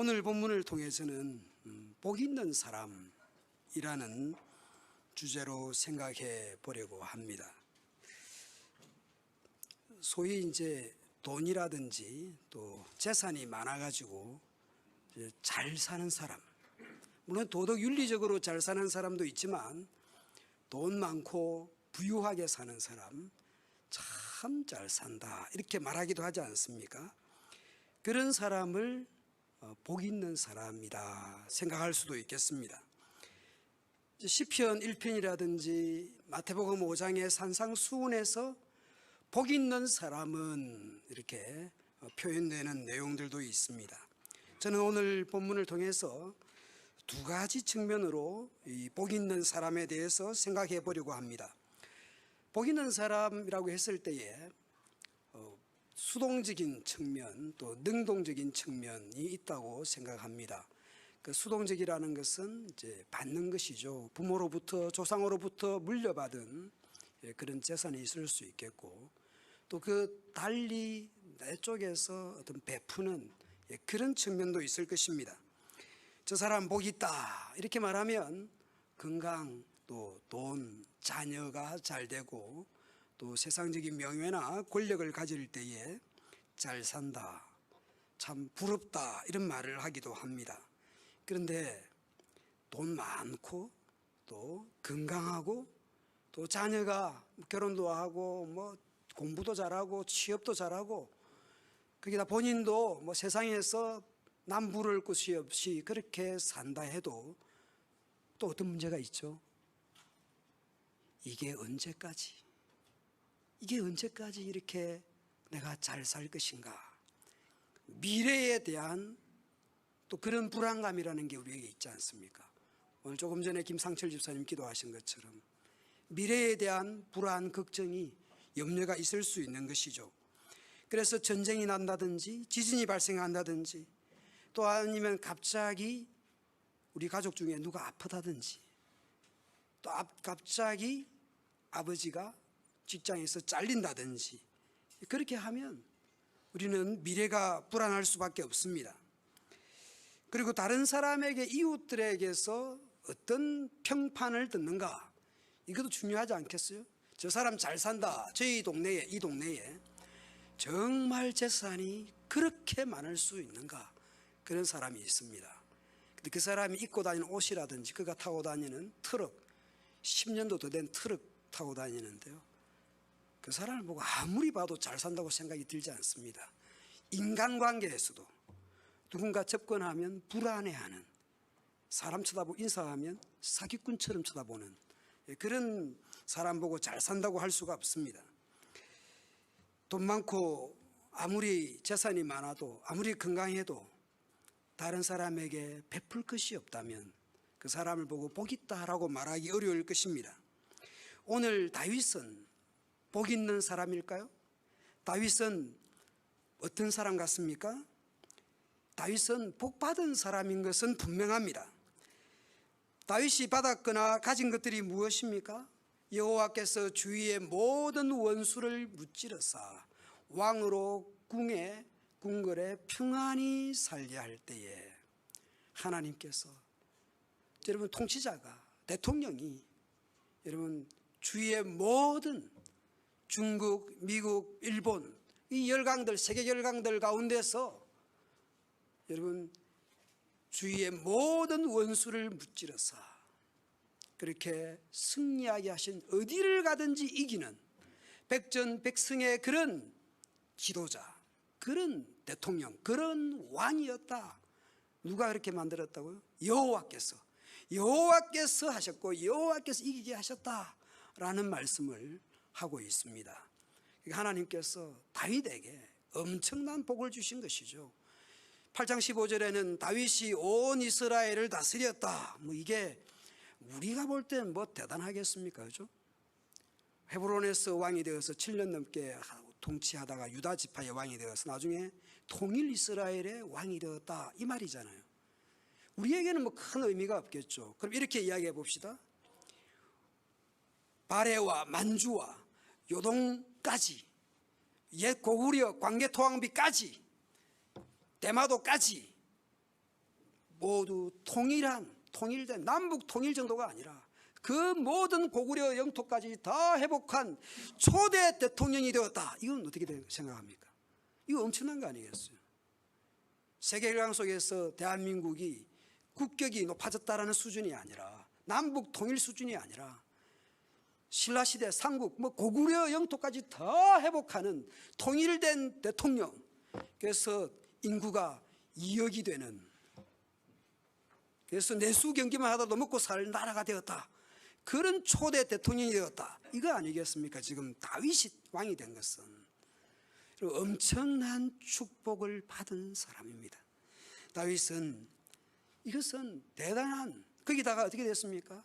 오늘 본문을 통해서는 복 있는 사람이라는 주제로 생각해 보려고 합니다. 소위 이제 돈이라든지 또 재산이 많아가지고 잘 사는 사람, 물론 도덕 윤리적으로 잘 사는 사람도 있지만 돈 많고 부유하게 사는 사람, 참 잘 산다 이렇게 말하기도 하지 않습니까? 그런 사람을 복 있는 사람이다 생각할 수도 있겠습니다. 시편 1편이라든지 마태복음 5장의 산상수훈에서 복 있는 사람은 이렇게 표현되는 내용들도 있습니다. 저는 오늘 본문을 통해서 두 가지 측면으로 이 복 있는 사람에 대해서 생각해 보려고 합니다. 복 있는 사람이라고 했을 때에 수동적인 측면 또 능동적인 측면이 있다고 생각합니다. 그 수동적이라는 것은 이제 받는 것이죠. 부모로부터 조상으로부터 물려받은 그런 재산이 있을 수 있겠고, 또 그 달리 내 쪽에서 어떤 베푸는 그런 측면도 있을 것입니다. 저 사람 복이 있다 이렇게 말하면 건강, 또 돈, 자녀가 잘 되고 또 세상적인 명예나 권력을 가질 때에 잘 산다, 참 부럽다 이런 말을 하기도 합니다. 그런데 돈 많고 또 건강하고 또 자녀가 결혼도 하고 뭐 공부도 잘하고 취업도 잘하고 거기다 본인도 뭐 세상에서 남 부를 것이 없이 그렇게 산다 해도 또 어떤 문제가 있죠? 이게 언제까지 이렇게 내가 잘 살 것인가? 미래에 대한 또 그런 불안감이라는 게 우리에게 있지 않습니까? 오늘 조금 전에 김상철 집사님 기도하신 것처럼 미래에 대한 불안, 걱정이, 염려가 있을 수 있는 것이죠. 그래서 전쟁이 난다든지 지진이 발생한다든지 또 아니면 갑자기 우리 가족 중에 누가 아프다든지 또 갑자기 아버지가 직장에서 잘린다든지 그렇게 하면 우리는 미래가 불안할 수밖에 없습니다. 그리고 다른 사람에게, 이웃들에게서 어떤 평판을 듣는가, 이것도 중요하지 않겠어요? 저 사람 잘 산다, 저희 동네에, 이 동네에 정말 재산이 그렇게 많을 수 있는가? 그런 사람이 있습니다. 근데 그 사람이 입고 다니는 옷이라든지 그가 타고 다니는 트럭, 10년도 더 된 트럭 타고 다니는데요, 그 사람을 보고 아무리 봐도 잘 산다고 생각이 들지 않습니다. 인간관계에서도 누군가 접근하면 불안해하는, 사람 쳐다보고 인사하면 사기꾼처럼 쳐다보는 그런 사람 보고 잘 산다고 할 수가 없습니다. 돈 많고 아무리 재산이 많아도 아무리 건강해도 다른 사람에게 베풀 것이 없다면 그 사람을 보고 복 있다라고 말하기 어려울 것입니다. 오늘 다윗은 복 있는 사람일까요? 다윗은 어떤 사람 같습니까? 다윗은 복 받은 사람인 것은 분명합니다. 다윗이 받았거나 가진 것들이 무엇입니까? 여호와께서 주위의 모든 원수를 무찌르사 왕으로 궁궐에 평안히 살게 할 때에 하나님께서, 여러분 통치자가, 대통령이 여러분 주위의 모든 중국, 미국, 일본 이 열강들, 세계 열강들 가운데서 여러분 주위의 모든 원수를 무찌르사 그렇게 승리하게 하신, 어디를 가든지 이기는 백전백승의 그런 지도자, 그런 대통령, 그런 왕이었다. 누가 그렇게 만들었다고요? 여호와께서 하셨고 여호와께서 이기게 하셨다라는 말씀을 하고 있습니다. 하나님께서 다윗에게 엄청난 복을 주신 것이죠. 8장 15절에는 다윗이 온 이스라엘을 다스렸다. 이게 우리가 볼 때는 대단하겠습니까? 그죠? 헤브론에서 왕이 되어서 7년 넘게 통치하다가 유다 지파의 왕이 되어서 나중에 통일 이스라엘의 왕이 되었다, 이 말이잖아요. 우리에게는 큰 의미가 없겠죠. 그럼 이렇게 이야기해 봅시다. 바레와 만주와 요동까지, 옛 고구려 광개토왕비까지, 대마도까지 모두 통일된 남북 통일 정도가 아니라 그 모든 고구려 영토까지 다 회복한 초대 대통령이 되었다. 이건 어떻게 생각합니까? 이거 엄청난 거 아니겠어요? 세계 일강 속에서 대한민국이 국격이 높아졌다라는 수준이 아니라, 남북 통일 수준이 아니라 신라시대 삼국 고구려 영토까지 다 회복하는 통일된 대통령, 그래서 인구가 2억이 되는, 그래서 내수 경기만 하다도 먹고 살 나라가 되었다. 그런 초대 대통령이 되었다. 이거 아니겠습니까? 지금 다윗이 왕이 된 것은 엄청난 축복을 받은 사람입니다. 다윗은 이것은 대단한, 거기다가 어떻게 됐습니까?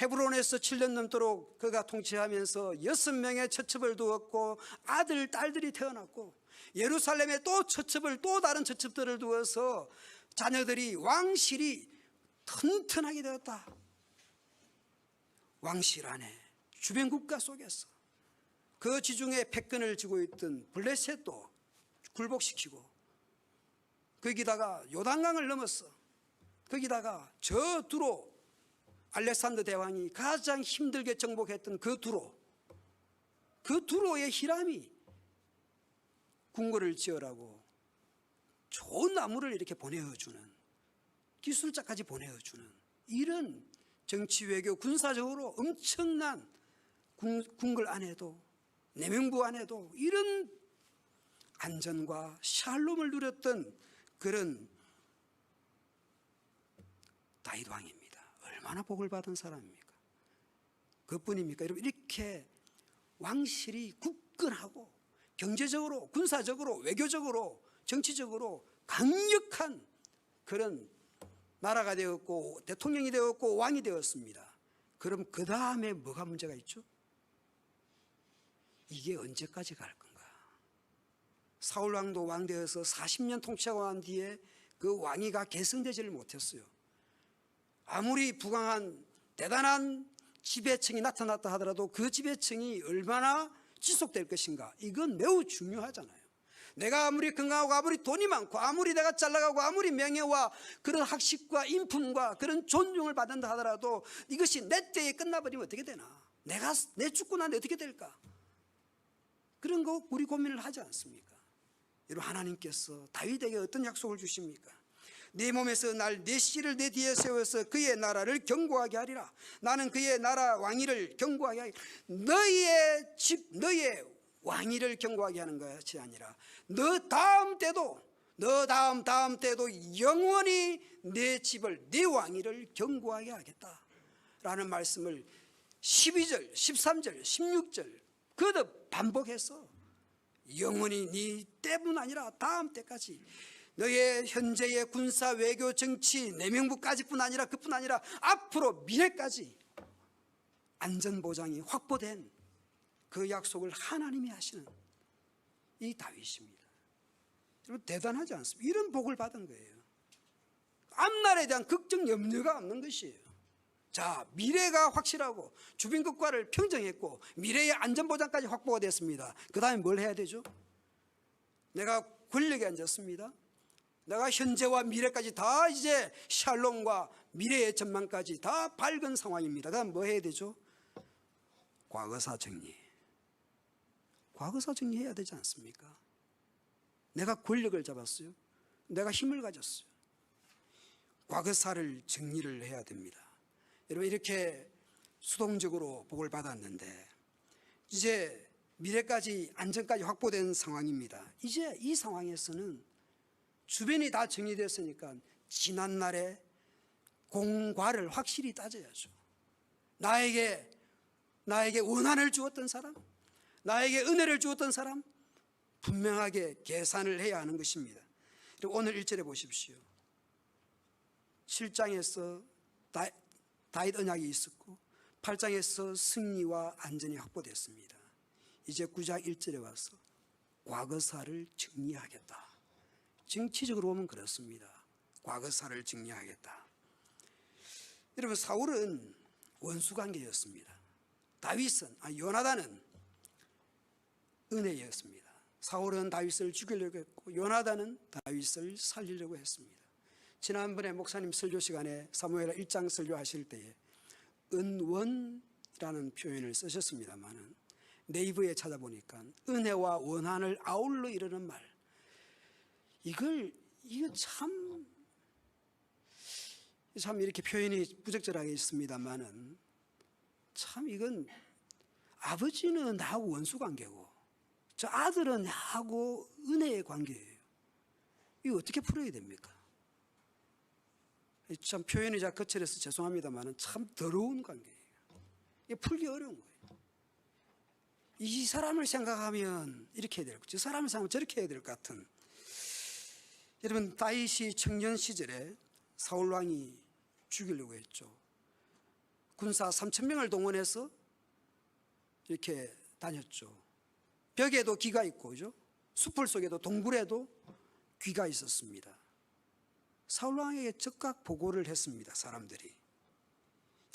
헤브론에서 7년 넘도록 그가 통치하면서 6명의 처첩을 두었고 아들, 딸들이 태어났고, 예루살렘에 또 처첩을, 또 다른 처첩들을 두어서 자녀들이, 왕실이 튼튼하게 되었다. 왕실 안에 주변 국가 속에서 그 지중해 패권을 쥐고 있던 블레셋도 굴복시키고, 거기다가 요단강을 넘었어. 거기다가 저 두로, 알렉산더 대왕이 가장 힘들게 정복했던 그 두로의 히람이 궁궐을 지으라고 좋은 나무를 이렇게 보내어주는, 기술자까지 보내어주는, 이런 정치, 외교, 군사적으로 엄청난 궁궐 안에도, 내명부 안에도 이런 안전과 샬롬을 누렸던 그런 다윗 왕입니다. 얼마나 복을 받은 사람입니까? 그뿐입니까? 여러분, 이렇게 왕실이 굳건하고 경제적으로, 군사적으로, 외교적으로, 정치적으로 강력한 그런 나라가 되었고 대통령이 되었고 왕이 되었습니다. 그럼 그 다음에 뭐가 문제가 있죠? 이게 언제까지 갈 건가? 사울 왕도 왕 되어서 40년 통치하고 난 뒤에 그 왕위가 계승되지를 못했어요. 아무리 부강한 대단한 지배층이 나타났다 하더라도 그 지배층이 얼마나 지속될 것인가, 이건 매우 중요하잖아요. 내가 아무리 건강하고 아무리 돈이 많고 아무리 내가 잘나가고 아무리 명예와 그런 학식과 인품과 그런 존중을 받는다 하더라도 이것이 내 때에 끝나버리면 어떻게 되나? 내 죽고 난 뒤에 어떻게 될까? 그런 거 우리 고민을 하지 않습니까? 여러분, 하나님께서 다윗에게 어떤 약속을 주십니까? 네 몸에서 내 씨를 내 뒤에 세워서 그의 나라를 견고하게 하리라. 나는 그의 나라 왕위를 견고하게 하리라. 너희의 집, 너희의 왕위를 견고하게 하는 것이 아니라 너 다음 때도 영원히 내 집을, 내 왕위를 견고하게 하겠다라는 말씀을 12절, 13절, 16절 거듭 반복해서 영원히 네 때뿐 아니라 다음 때까지, 너의 현재의 군사, 외교, 정치, 내명부까지뿐 아니라 그뿐 아니라 앞으로 미래까지 안전보장이 확보된 그 약속을 하나님이 하시는 이 다윗입니다. 여러분, 대단하지 않습니까? 이런 복을 받은 거예요. 앞날에 대한 걱정, 염려가 없는 것이에요. 자, 미래가 확실하고 주변 국가를 평정했고 미래의 안전보장까지 확보가 됐습니다. 그 다음에 뭘 해야 되죠? 내가 권력에 앉았습니다. 내가 현재와 미래까지 다 이제 샬롬과 미래의 전망까지 다 밝은 상황입니다. 그다음 뭐 해야 되죠? 과거사 정리. 과거사 정리해야 되지 않습니까? 내가 권력을 잡았어요. 내가 힘을 가졌어요. 과거사를 정리를 해야 됩니다. 여러분, 이렇게 수동적으로 복을 받았는데 이제 미래까지, 안전까지 확보된 상황입니다. 이제 이 상황에서는 주변이 다 정리됐으니까 지난날의 공과를 확실히 따져야죠. 나에게 원한을 주었던 사람, 나에게 은혜를 주었던 사람, 분명하게 계산을 해야 하는 것입니다. 오늘 1절에 보십시오. 7장에서 다윗 언약이 있었고 8장에서 승리와 안전이 확보됐습니다. 이제 9장 1절에 와서 과거사를 정리하겠다. 정치적으로 보면 그렇습니다. 과거사를 정리하겠다. 여러분, 사울은 원수관계였습니다. 요나단은 은혜였습니다. 사울은 다윗을 죽이려고 했고 요나단은 다윗을 살리려고 했습니다. 지난번에 목사님 설교 시간에 사무엘하 1장 설교하실 때에 은원이라는 표현을 쓰셨습니다만 네이버에 찾아보니까 은혜와 원한을 아울러 이르는 말, 이거 참 이렇게 표현이 부적절하게 있습니다만은 참 이건 아버지는 나하고 원수 관계고 저 아들은 나하고 은혜의 관계예요. 이거 어떻게 풀어야 됩니까? 참 표현이 잘 거칠어서 죄송합니다만 참 더러운 관계예요. 이게 풀기 어려운 거예요. 이 사람을 생각하면 이렇게 해야 되고 저 사람을 생각하면 저렇게 해야 될 것 같은. 여러분, 다윗이 청년 시절에 사울 왕이 죽이려고 했죠. 군사 3,000명을 동원해서 이렇게 다녔죠. 벽에도 귀가 있고, 그죠? 숲을 속에도 동굴에도 귀가 있었습니다. 사울 왕에게 즉각 보고를 했습니다. 사람들이.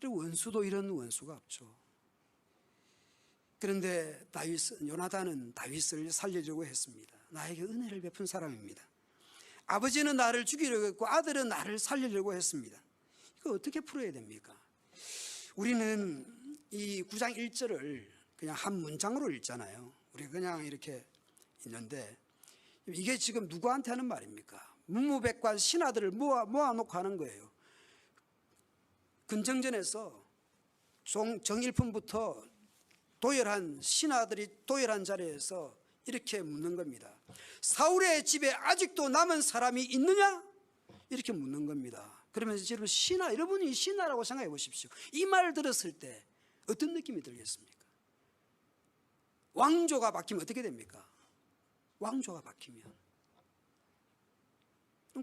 원수도 이런 원수가 없죠. 그런데 요나단은 다윗을 살리려고 했습니다. 나에게 은혜를 베푼 사람입니다. 아버지는 나를 죽이려고 했고 아들은 나를 살리려고 했습니다. 이거 어떻게 풀어야 됩니까? 우리는 이 9장 1절을 그냥 한 문장으로 읽잖아요. 우리가 그냥 이렇게 있는데 이게 지금 누구한테 하는 말입니까? 문무백관 신하들을 모아놓고 하는 거예요. 근정전에서 정일품부터 도열한 신하들이 도열한 자리에서 이렇게 묻는 겁니다. 사울의 집에 아직도 남은 사람이 있느냐? 이렇게 묻는 겁니다. 그러면서 여러분 여러분이 신하라고 생각해 보십시오. 이 말 들었을 때 어떤 느낌이 들겠습니까? 왕조가 바뀌면 어떻게 됩니까? 왕조가 바뀌면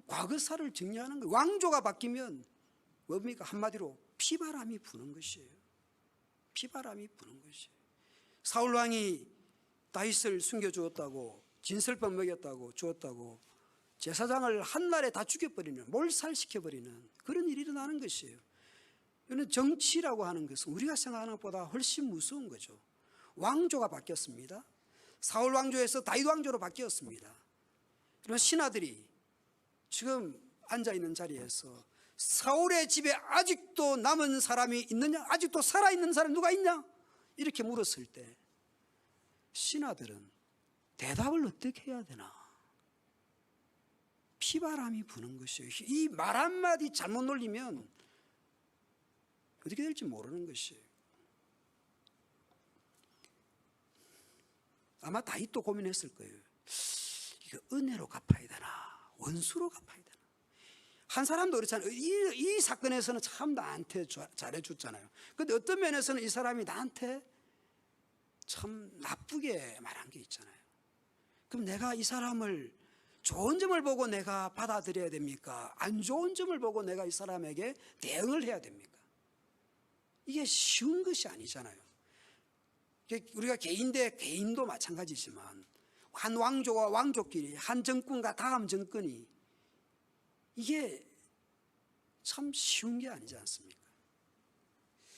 과거사를 정리하는 거예요. 왕조가 바뀌면 뭡니까? 한마디로 피바람이 부는 것이에요. 피바람이 부는 것이에요. 사울 왕이 다윗을 숨겨주었다고, 진설법 먹였다고 주었다고 제사장을 한날에 다 죽여버리는, 몰살시켜버리는 그런 일이 일어나는 것이에요. 이는 정치라고 하는 것은 우리가 생각하는 것보다 훨씬 무서운 거죠. 왕조가 바뀌었습니다. 사울 왕조에서 다윗 왕조로 바뀌었습니다. 그런 신하들이 지금 앉아있는 자리에서 사울의 집에 아직도 남은 사람이 있느냐? 아직도 살아있는 사람이 누가 있냐? 이렇게 물었을 때 신하들은 대답을 어떻게 해야 되나? 피바람이 부는 것이에요. 이 말 한마디 잘못 놀리면 어떻게 될지 모르는 것이에요. 아마 다윗도 고민했을 거예요. 이거 은혜로 갚아야 되나? 원수로 갚아야 되나? 한 사람도 그렇잖아요. 이 사건에서는 참 나한테 잘해줬잖아요. 그런데 어떤 면에서는 이 사람이 나한테 참 나쁘게 말한 게 있잖아요. 그럼 내가 이 사람을 좋은 점을 보고 내가 받아들여야 됩니까? 안 좋은 점을 보고 내가 이 사람에게 대응을 해야 됩니까? 이게 쉬운 것이 아니잖아요. 우리가 개인 대 개인도 마찬가지지만 한 왕조와 왕조끼리, 한 정권과 다음 정권이 이게 참 쉬운 게 아니지 않습니까?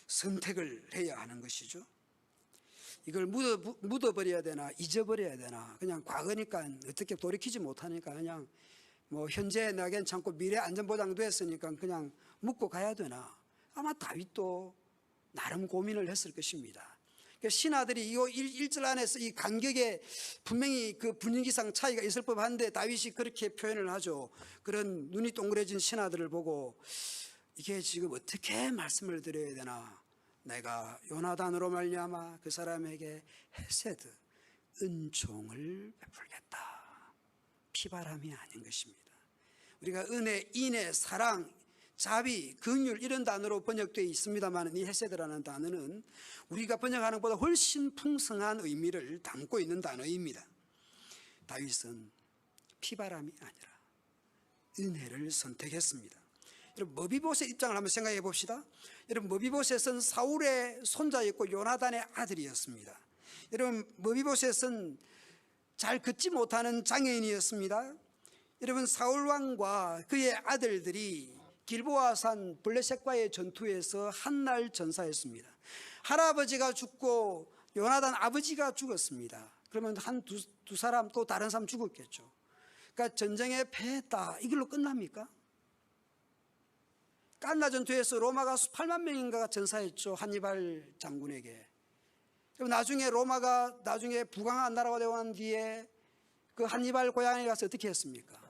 선택을 해야 하는 것이죠. 이걸 묻어버려야 되나 잊어버려야 되나, 그냥 과거니까 어떻게 돌이키지 못하니까 그냥 뭐 현재 나 괜찮고 미래 안전보장도 했으니까 그냥 묻고 가야 되나. 아마 다윗도 나름 고민을 했을 것입니다. 신하들이 이 1절 안에서 이 간격에 분명히 그 분위기상 차이가 있을 법한데 다윗이 그렇게 표현을 하죠. 그런 눈이 동그래진 신하들을 보고 이게 지금 어떻게 말씀을 드려야 되나. 내가 요나단으로 말미암아 그 사람에게 헤세드, 은총을 베풀겠다. 피바람이 아닌 것입니다. 우리가 은혜, 인애, 사랑, 자비, 긍휼 이런 단어로 번역되어 있습니다만 이 헤세드라는 단어는 우리가 번역하는 것보다 훨씬 풍성한 의미를 담고 있는 단어입니다. 다윗은 피바람이 아니라 은혜를 선택했습니다. 여러분, 머비보셋 입장을 한번 생각해 봅시다. 여러분, 머비보셋은 사울의 손자였고 요나단의 아들이었습니다. 여러분, 머비보셋은 잘 걷지 못하는 장애인이었습니다. 여러분, 사울 왕과 그의 아들들이 길보아산 블레셋과의 전투에서 한날 전사했습니다. 할아버지가 죽고 요나단 아버지가 죽었습니다. 그러면 두 사람 또 다른 사람 죽었겠죠. 그러니까 전쟁에 패했다 이걸로 끝납니까? 깔라 전투에서 로마가 8만 명인가가 전사했죠. 한니발 장군에게. 그럼 나중에 로마가 부강한 나라가 되고 난 뒤에 그 한니발 고향에 가서 어떻게 했습니까?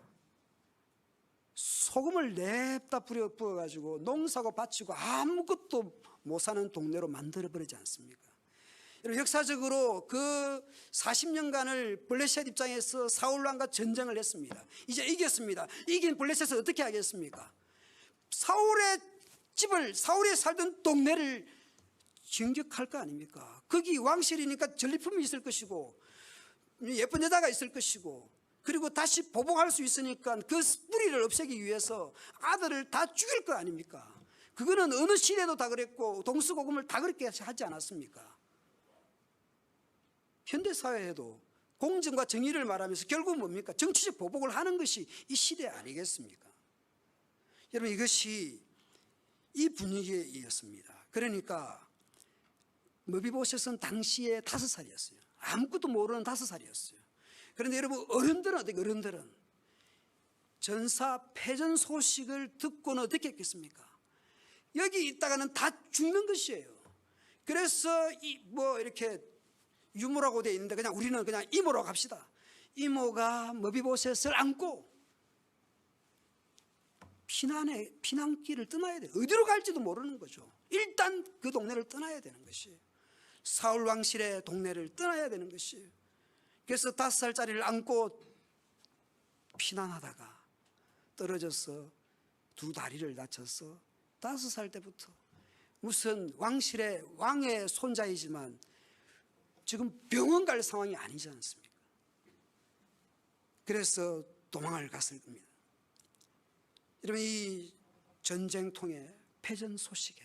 소금을 냅다 부어가지고 농사고 바치고 아무것도 못 사는 동네로 만들어버리지 않습니까? 역사적으로 그 40년간을 블레셋 입장에서 사울왕과 전쟁을 했습니다. 이제 이겼습니다. 이긴 블레셋은 어떻게 하겠습니까? 사울의 집을, 사울이 살던 동네를 진격할 거 아닙니까? 거기 왕실이니까 전리품이 있을 것이고 예쁜 여자가 있을 것이고 그리고 다시 보복할 수 있으니까 그 뿌리를 없애기 위해서 아들을 다 죽일 거 아닙니까? 그거는 어느 시대도 다 그랬고 동서고금을 다 그렇게 하지 않았습니까? 현대사회에도 공정과 정의를 말하면서 결국은 뭡니까? 정치적 보복을 하는 것이 이 시대 아니겠습니까? 여러분, 이것이 이 분위기였습니다. 그러니까 머비보셋은 당시에 5살이었어요. 아무것도 모르는 5살이었어요. 그런데 여러분, 어른들은 어떻게, 어른들은 전사 패전 소식을 듣고는 어떻게 했겠습니까? 여기 있다가는 다 죽는 것이에요. 그래서 이렇게 유모라고 되어 있는데 그냥 우리는 그냥 이모라고 합시다. 이모가 머비보셋을 안고 피난길을 떠나야 돼요. 어디로 갈지도 모르는 거죠. 일단 그 동네를 떠나야 되는 것이에요. 사울 왕실의 동네를 떠나야 되는 것이에요. 그래서 5살짜리를 안고 피난하다가 떨어져서 두 다리를 다쳐서 5살 때부터 무슨 왕의 손자이지만 지금 병원 갈 상황이 아니지 않습니까? 그래서 도망을 갔을 겁니다. 여러분, 이 전쟁통에 패전 소식에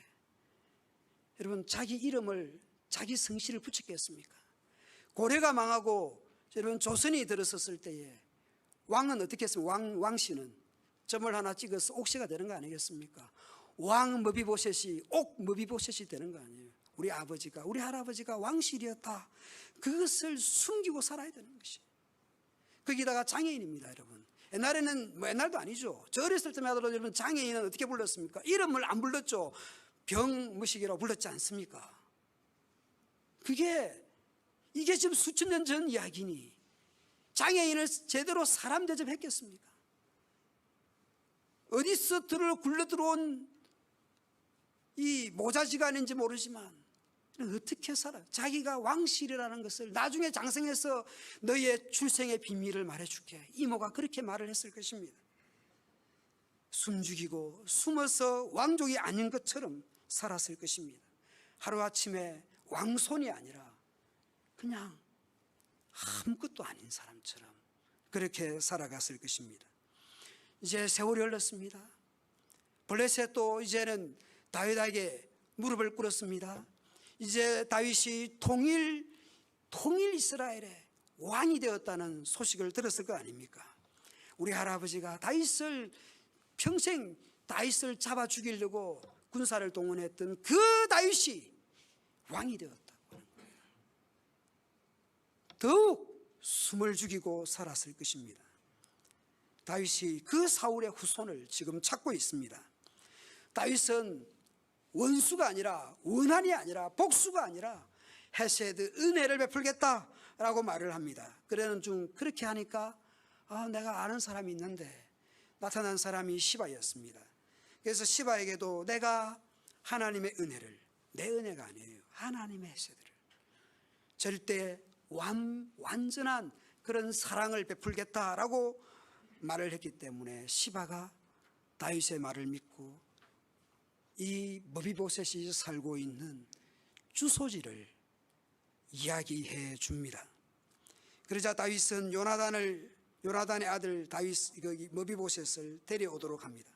여러분 자기 이름을, 자기 성씨를 붙였겠습니까? 고려가 망하고 여러분 조선이 들어섰을 때에 왕은 어떻게 했습니까? 왕씨는 점을 하나 찍어서 옥씨가 되는 거 아니겠습니까? 왕 머비보셋이 옥 머비보셋이 되는 거 아니에요? 우리 아버지가, 우리 할아버지가 왕실이었다. 그것을 숨기고 살아야 되는 것이. 거기다가 장애인입니다, 여러분. 옛날에는 옛날도 아니죠. 저 어렸을 때만 하더라도 여러분 장애인은 어떻게 불렀습니까? 이름을 안 불렀죠. 병무식이라고 불렀지 않습니까? 이게 지금 수천 년 전 이야기니 장애인을 제대로 사람 대접했겠습니까? 어디서 굴러 들어온 이 모자지간인지 모르지만 어떻게 살아? 자기가 왕실이라는 것을 나중에 장성해서 너의 출생의 비밀을 말해줄게. 이모가 그렇게 말을 했을 것입니다. 숨죽이고 숨어서 왕족이 아닌 것처럼 살았을 것입니다. 하루아침에 왕손이 아니라 그냥 아무것도 아닌 사람처럼 그렇게 살아갔을 것입니다. 이제 세월이 흘렀습니다. 블레셋도 이제는 다윗에게 무릎을 꿇었습니다. 이제 다윗이 통일 이스라엘의 왕이 되었다는 소식을 들었을 거 아닙니까? 우리 할아버지가 평생 다윗을 잡아 죽이려고 군사를 동원했던 그 다윗이 왕이 되었다고 하는 거예요. 더욱 숨을 죽이고 살았을 것입니다. 다윗이 그 사울의 후손을 지금 찾고 있습니다. 다윗은 원수가 아니라, 원한이 아니라, 복수가 아니라 헤세드, 은혜를 베풀겠다라고 말을 합니다. 그러는 중 그렇게 하니까 내가 아는 사람이 있는데 나타난 사람이 시바였습니다. 그래서 시바에게도 내가 하나님의 은혜를, 내 은혜가 아니에요, 하나님의 헤세드를, 절대 완전한 그런 사랑을 베풀겠다라고 말을 했기 때문에 시바가 다윗의 말을 믿고 이 머비보셋이 살고 있는 주소지를 이야기해 줍니다. 그러자 다윗은 요나단의 아들 머비보셋을 데려오도록 합니다.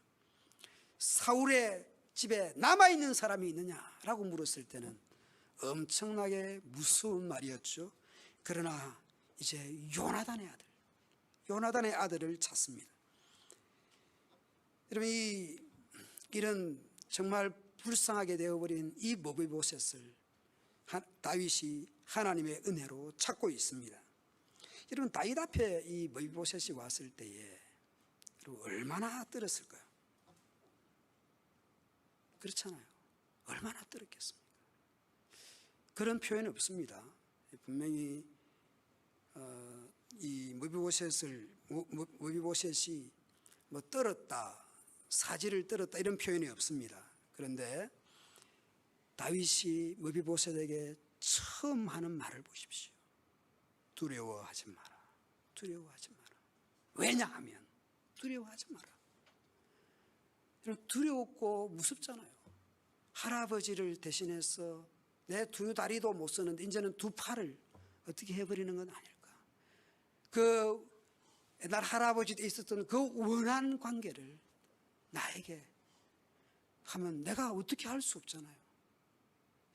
사울의 집에 남아있는 사람이 있느냐라고 물었을 때는 엄청나게 무서운 말이었죠. 그러나 이제 요나단의 아들을 찾습니다. 여러분, 이런 정말 불쌍하게 되어버린 이 머비보셋을 다윗이 하나님의 은혜로 찾고 있습니다. 여러분, 다윗 앞에 이 머비보셋이 왔을 때에 얼마나 떨었을까요? 그렇잖아요. 얼마나 떨었겠습니까? 그런 표현이 없습니다. 분명히 이 머비보셋이 뭐 떨었다, 사지를 떨었다 이런 표현이 없습니다. 그런데 다윗이 머비보셋에게 처음 하는 말을 보십시오. 두려워하지 마라. 두려워하지 마라. 왜냐하면 두려워하지 마라. 두려웠고 무섭잖아요. 할아버지를 대신해서 내 두 다리도 못 쓰는데 이제는 두 팔을 어떻게 해버리는 건 아닐까. 그 옛날 할아버지 때 있었던 그 원한 관계를 나에게 하면 내가 어떻게 할 수 없잖아요.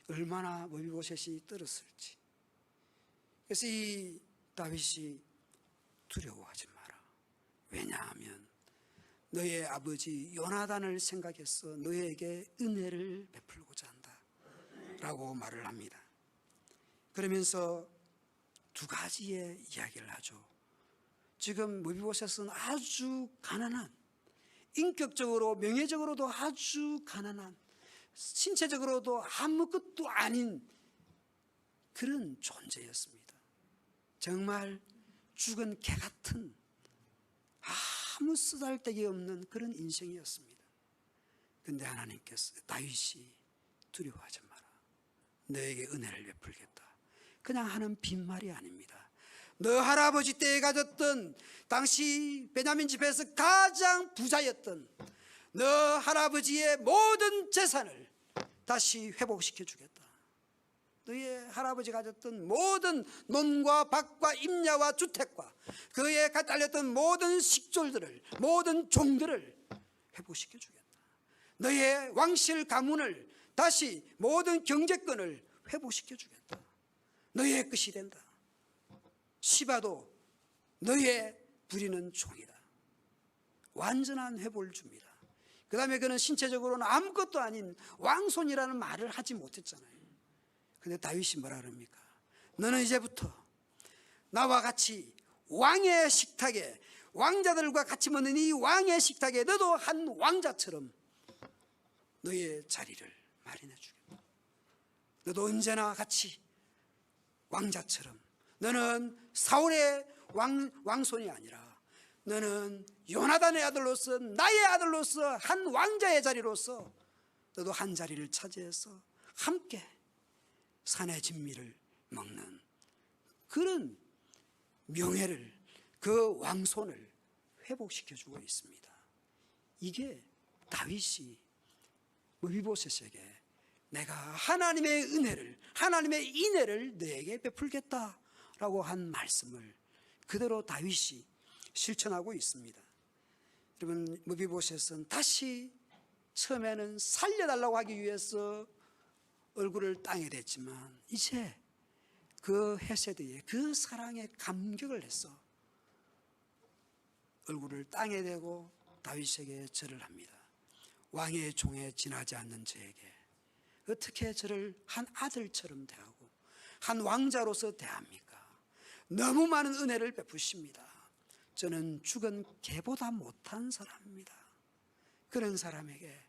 얼마나 머비보셋이 떨었을지. 그래서 이 다윗이 두려워하지 마라. 왜냐하면 너의 아버지 요나단을 생각해서 너에게 은혜를 베풀고자 한다 라고 말을 합니다. 그러면서 두 가지의 이야기를 하죠. 지금 머비보셋은 아주 가난한, 인격적으로 명예적으로도 아주 가난한, 신체적으로도 아무것도 아닌 그런 존재였습니다. 정말 죽은 개 같은 아무 쓰잘데기 없는 그런 인생이었습니다. 그런데 하나님께서 다윗이 두려워하지 마라. 너에게 은혜를 베풀겠다. 그냥 하는 빈말이 아닙니다. 너 할아버지 때에 가졌던 당시 베냐민 집에서 가장 부자였던 너 할아버지의 모든 재산을 다시 회복시켜 주겠다. 너의 할아버지가 가졌던 모든 논과 밭과 임야와 주택과 그에 딸렸던 모든 식졸들을, 모든 종들을 회복시켜 주겠다. 너의 왕실 가문을 다시 모든 경제권을 회복시켜 주겠다. 너의 것이 된다. 시바도 너의 부리는 종이다. 완전한 회복을 줍니다. 그 다음에 그는 신체적으로는 아무것도 아닌 왕손이라는 말을 하지 못했잖아요. 근데 다윗이 뭐라 그럽니까? 너는 이제부터 나와 같이 왕의 식탁에, 왕자들과 같이 먹는 이 왕의 식탁에 너도 한 왕자처럼 너의 자리를 마련해 주겠다. 너도 언제나 같이 왕자처럼, 너는 사울의 왕손이 아니라 너는 요나단의 아들로서, 나의 아들로서, 한 왕자의 자리로서 너도 한 자리를 차지해서 함께 산의 진미를 먹는 그런 명예를, 그 왕손을 회복시켜주고 있습니다. 이게 다윗이 머비보셋에게 내가 하나님의 은혜를, 하나님의 인애를 너에게 베풀겠다라고 한 말씀을 그대로 다윗이 실천하고 있습니다. 여러분, 머비보셋은 다시 처음에는 살려달라고 하기 위해서 얼굴을 땅에 댔지만 이제 그 헤세드의 그 사랑에 감격을 해서 얼굴을 땅에 대고 다윗에게 절을 합니다. 왕의 종에 지나지 않는 저에게 어떻게 저를 한 아들처럼 대하고 한 왕자로서 대합니까? 너무 많은 은혜를 베푸십니다. 저는 죽은 개보다 못한 사람입니다. 그런 사람에게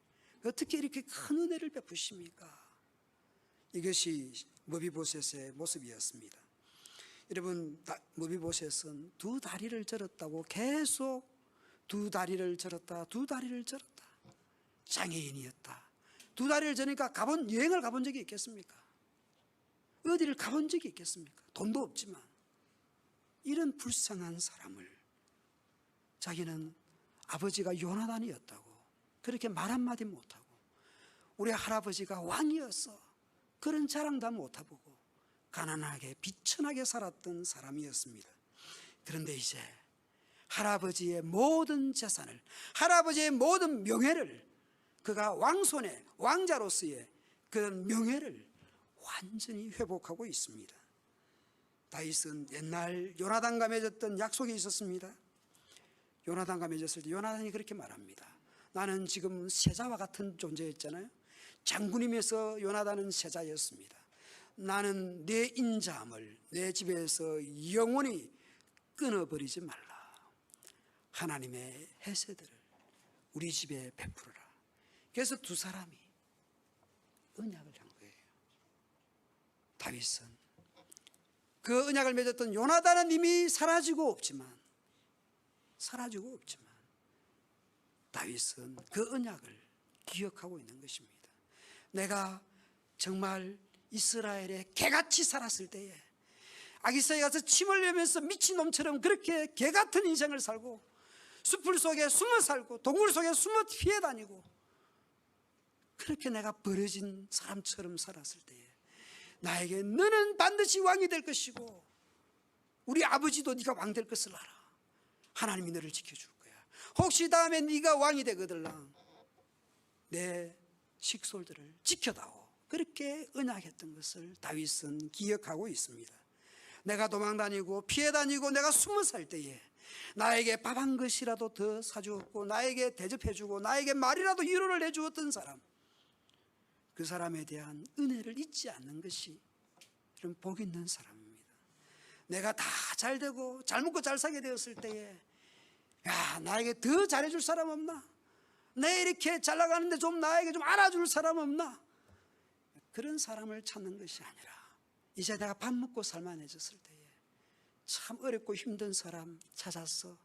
어떻게 이렇게 큰 은혜를 베푸십니까? 이것이 머비보셋의 모습이었습니다. 여러분, 머비보셋은 두 다리를 절었다고 계속 두 다리를 절었다, 두 다리를 절었다. 장애인이었다. 두 다리를 저니까 여행을 가본 적이 있겠습니까? 어디를 가본 적이 있겠습니까? 돈도 없지만 이런 불쌍한 사람을 자기는 아버지가 요나단이었다고 그렇게 말 한마디 못하고 우리 할아버지가 왕이었어 그런 자랑도 못해보고 가난하게 비천하게 살았던 사람이었습니다. 그런데 이제 할아버지의 모든 재산을, 할아버지의 모든 명예를, 그가 왕손의 왕자로서의 그런 명예를 완전히 회복하고 있습니다. 다윗은 옛날 요나단과 맺었던 약속이 있었습니다. 요나단과 맺었을 때 요나단이 그렇게 말합니다. 나는 지금 세자와 같은 존재였잖아요. 장군이면서 요나단은 세자였습니다. 나는 내 인자함을 내 집에서 영원히 끊어버리지 말라. 하나님의 헤세드를 우리 집에 베풀어라. 그래서 두 사람이 언약을 한 거예요. 다윗은 그 언약을 맺었던 요나단은 이미 사라지고 없지만 다윗은 그 언약을 기억하고 있는 것입니다. 내가 정말 이스라엘에 개같이 살았을 때에 아기서에 가서 침 흘리면서 미친놈처럼 그렇게 개같은 인생을 살고 숲을 속에 숨어 살고 동굴 속에 숨어 피해 다니고 그렇게 내가 버려진 사람처럼 살았을 때에 나에게 너는 반드시 왕이 될 것이고 우리 아버지도 네가 왕 될 것을 알아. 하나님이 너를 지켜줄 거야. 혹시 다음에 네가 왕이 되거들랑 내 식솔들을 지켜다오. 그렇게 언약했던 것을 다윗은 기억하고 있습니다. 내가 도망다니고 피해 다니고 내가 숨어 살 때에 나에게 밥 한 것이라도 더 사주었고 나에게 대접해주고 나에게 말이라도 위로를 해주었던 사람, 그 사람에 대한 은혜를 잊지 않는 것이 이런 복 있는 사람입니다. 내가 다 잘되고 잘 먹고 잘 살게 되었을 때에 야, 나에게 더 잘해줄 사람 없나? 내 이렇게 잘 나가는데 좀 나에게 좀 알아줄 사람 없나? 그런 사람을 찾는 것이 아니라 이제 내가 밥 먹고 살만해졌을 때에 참 어렵고 힘든 사람 찾아서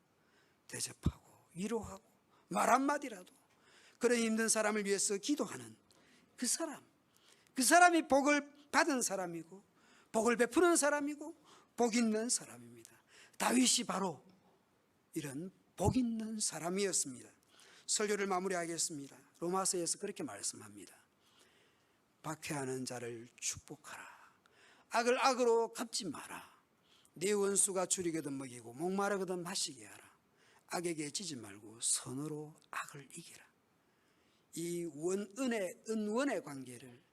대접하고 위로하고 말 한마디라도 그런 힘든 사람을 위해서 기도하는 그 사람이 복을 받은 사람이고 복을 베푸는 사람이고 복 있는 사람입니다. 다윗이 바로 이런 복 있는 사람이었습니다. 설교를 마무리하겠습니다. 로마서에서 그렇게 말씀합니다. 박해하는 자를 축복하라. 악을 악으로 갚지 마라. 네 원수가 줄이거든 먹이고 목마르거든 마시게 하라. 악에게 지지 말고 선으로 악을 이기라. 이 은원의 관계를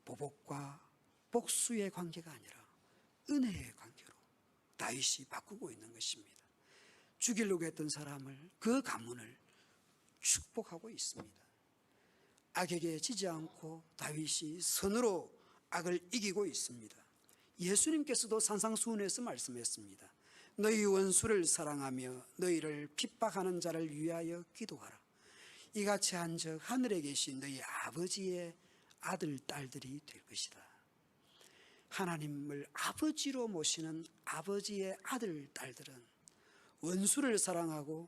보복과 복수의 관계가 아니라 은혜의 관계로 다윗이 바꾸고 있는 것입니다. 죽이려고 했던 사람을, 그 가문을 축복하고 있습니다. 악에게 지지 않고 다윗이 선으로 악을 이기고 있습니다. 예수님께서도 산상수훈에서 말씀했습니다. 너희 원수를 사랑하며 너희를 핍박하는 자를 위하여 기도하라. 이같이 한즉 하늘에 계신 너희 아버지의 아들 딸들이 될 것이다. 하나님을 아버지로 모시는 아버지의 아들 딸들은 원수를 사랑하고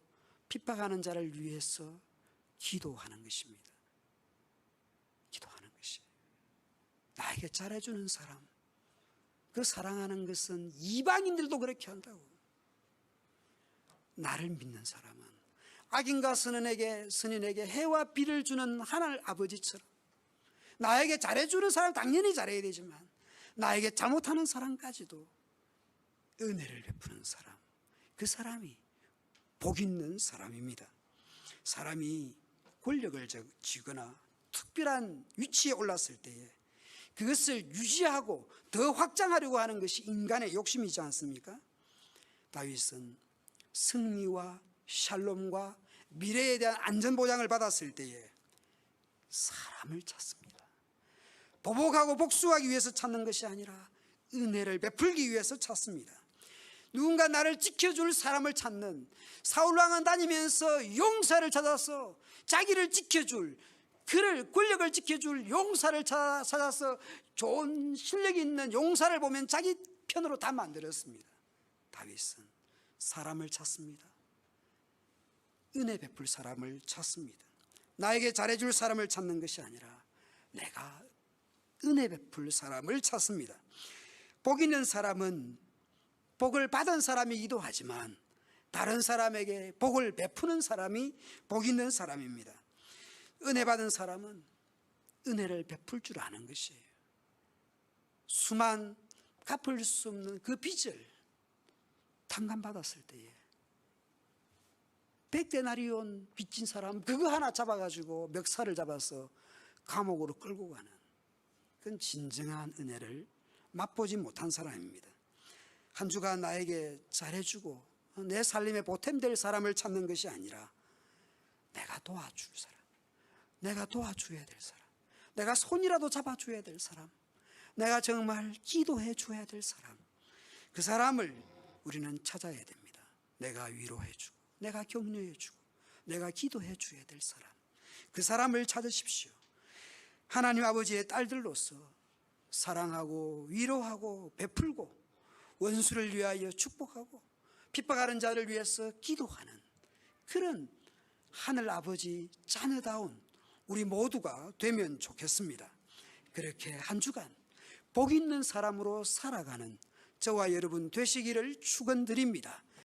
핍박하는 자를 위해서 기도하는 것입니다. 기도하는 것이 나에게 잘해주는 사람, 그 사랑하는 것은 이방인들도 그렇게 한다고. 나를 믿는 사람은 악인과 선인에게 해와 비를 주는 하늘 아버지처럼 나에게 잘해주는 사람 당연히 잘해야 되지만 나에게 잘못하는 사람까지도 은혜를 베푸는 사람, 그 사람이 복 있는 사람입니다. 사람이 권력을 쥐거나 특별한 위치에 올랐을 때에 그것을 유지하고 더 확장하려고 하는 것이 인간의 욕심이지 않습니까? 다윗은 승리와 샬롬과 미래에 대한 안전보장을 받았을 때에 사람을 찾습니다. 보복하고 복수하기 위해서 찾는 것이 아니라 은혜를 베풀기 위해서 찾습니다. 누군가 나를 지켜줄 사람을 찾는, 사울왕은 다니면서 용사를 찾아서 자기를 지켜줄, 그를 권력을 지켜줄 용사를 찾아서 좋은 실력이 있는 용사를 보면 자기 편으로 다 만들었습니다. 다윗은 사람을 찾습니다. 은혜 베풀 사람을 찾습니다. 나에게 잘해줄 사람을 찾는 것이 아니라 내가 은혜 베풀 사람을 찾습니다. 복 있는 사람은 복을 받은 사람이기도 하지만 다른 사람에게 복을 베푸는 사람이 복 있는 사람입니다. 은혜 받은 사람은 은혜를 베풀 줄 아는 것이에요. 수만 갚을 수 없는 그 빚을 탕감받았을 때에 100데나리온 빚진 사람 그거 하나 잡아가지고 멱살을 잡아서 감옥으로 끌고 가는, 그건 진정한 은혜를 맛보지 못한 사람입니다. 한 주간 나에게 잘해주고 내 살림에 보탬될 사람을 찾는 것이 아니라 내가 도와줄 사람, 내가 도와줘야 될 사람, 내가 손이라도 잡아줘야 될 사람, 내가 정말 기도해 줘야 될 사람, 그 사람을 우리는 찾아야 됩니다. 내가 위로해주고 내가 격려해주고 내가 기도해 줘야 될 사람, 그 사람을 찾으십시오. 하나님 아버지의 딸들로서 사랑하고 위로하고 베풀고 원수를 위하여 축복하고 핍박하는 자를 위해서 기도하는 그런 하늘 아버지 자녀다운 우리 모두가 되면 좋겠습니다. 그렇게 한 주간 복 있는 사람으로 살아가는 저와 여러분 되시기를 축원드립니다.